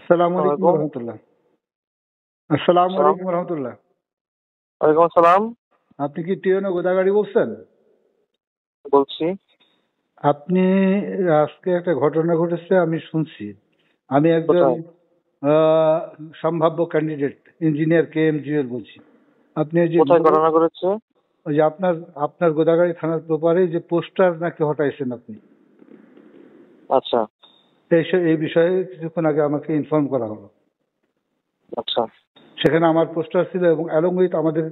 আসসালামু আলাইকুম আসসালামু রহমতুল্লাহ। আসসালামু সালাম আলাইকুম রহমতুল্লাহ। ওয়ালাইকুম আসসালাম। আপনি কি টিএনও গোদাগাড়ি বলছেন? বলছি। আপনি আজকে একটা ঘটনা ঘটেছে আমি শুনছি। আমি একজন কোথায়? আহ, সম্ভাব্য ক্যান্ডিডেট ইঞ্জিনিয়ার KM জুয়েল বলছি। আপনি এই যে কোথায় ঘটনা করেছে? ওই যে আপনার আপনার গোদাগাড়ি থানার ব্যাপারে যে পোস্টার নাকি হটাইছেন আপনি, আচ্ছা এই বিষয়ে কিছুক্ষণ আগে আমাকে ইনফর্ম করা হলো। আচ্ছা। সেখানে আমার পোস্টার ছিল এবং অ্যালং উইথ আমাদের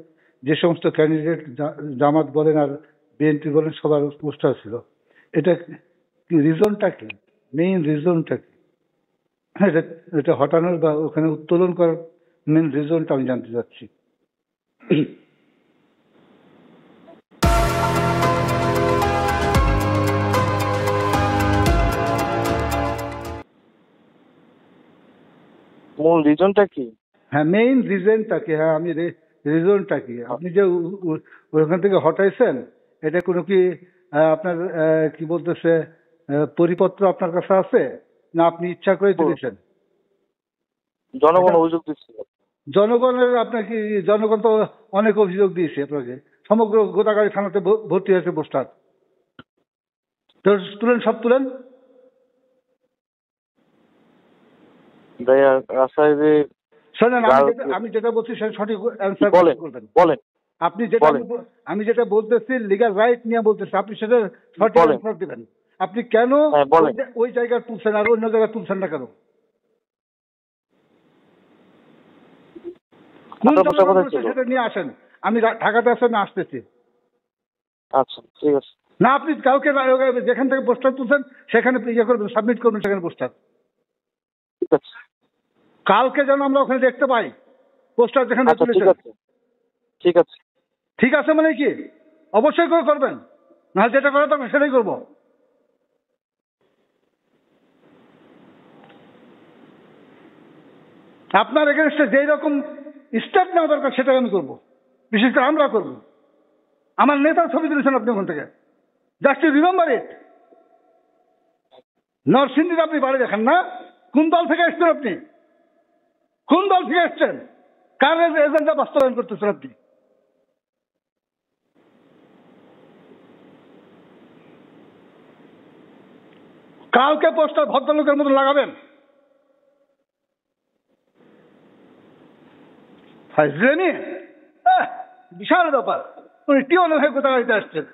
যে সমস্ত ক্যান্ডিডেট জামাত বলেন আর বিএনপি বলেন সবার পোস্টার ছিল। এটা রিজনটা কি? মেইন রিজনটা কি? হ্যাঁ, এটা হটানোর বা ওখানে উত্তোলন করার মেইন রিজনটা আমি জানতে চাচ্ছি। মূল রিজনটা কি? হ্যাঁ, মেইন রিজনটা কি? হ্যাঁ, আমি রিজনটা কি আপনি যে ওখান থেকে হটাইছেন, এটা কোনো কি আপনার কি বলতেছে পরিপত্র আপনার কাছে আছে, না আপনি ইচ্ছা করে তুলেছেন? জনগণ এটা অভিযোগ দিচ্ছিল। জনগণের আপনার কি, জনগণ তো অনেক অভিযোগ দিয়েছে আপনাকে। সমগ্র গোদাগাড়ি থানাতে ভর্তি হয়েছে পোস্টার। তো তুলেন, সব তুলেন। ভাইয়া রাস্তায় যে শোনেন, গাল আমি যেটা বলছি সেটা সঠিক অ্যান্সার বলেন করবেন। বলেন আপনি যেটা বলেন আমি যেটা বলতেছি লিগ্যাল রাইট নিয়ে বলতেছি, আপনি সেটা সঠিক বলেন। অ্যান্সার দিবেন। আপনি কেন হ্যাঁ ওই বলেন। ওই জায়গায় তুলছেন আর অন্য জায়গায় তুলছেন না কেন? কোন আপনার পোস্টার জনগণ কোথায় বলছে ছিল? সেটা নিয়ে আসেন। আমি ঢাকাতে আসেন, না আসতেছি আচ্ছা ঠিক আছে। না। আপনি কাউকে যেখান থেকে পোস্টার তুলছেন সেখানে ইয়ে করবেন, সাবমিট করবেন সেখানে পোস্টার। ঠিক আছে। কালকে যেন আমরা ওখানে দেখতে পাই পোস্টার যেখানে আচ্ছা ঠিক তুলেছেন। আছে। ঠিক আছে। ঠিক আছে মানে কি? অবশ্যই করে করবেন, না যেটা করা দরকার সেটাই করবো। আপনার এগেনস্টে যেই রকম স্টেপ নেওয়া দরকার সেটাই আমি করবো, বিশেষ করে আমরা করবো। আমার নেতার ছবি তুলেছেন আপনি ওখান থেকে, জাস্ট রিমেম্বার ইট। নরসিংদীতে আপনি বাড়ি দেখেন না? কোন দল থেকে এসছেন আপনি? কোন দল থেকে এসছেন? কার এজেন্ডা বাস্তবায়ন করতেছেন আপনি? কালকে পোস্টার ভদ্রলোকের মতো লাগাবেন। ফাইজলামি, বিশাল ব্যাপার। উনি টিওন হয়ে কোথায় আসছেন?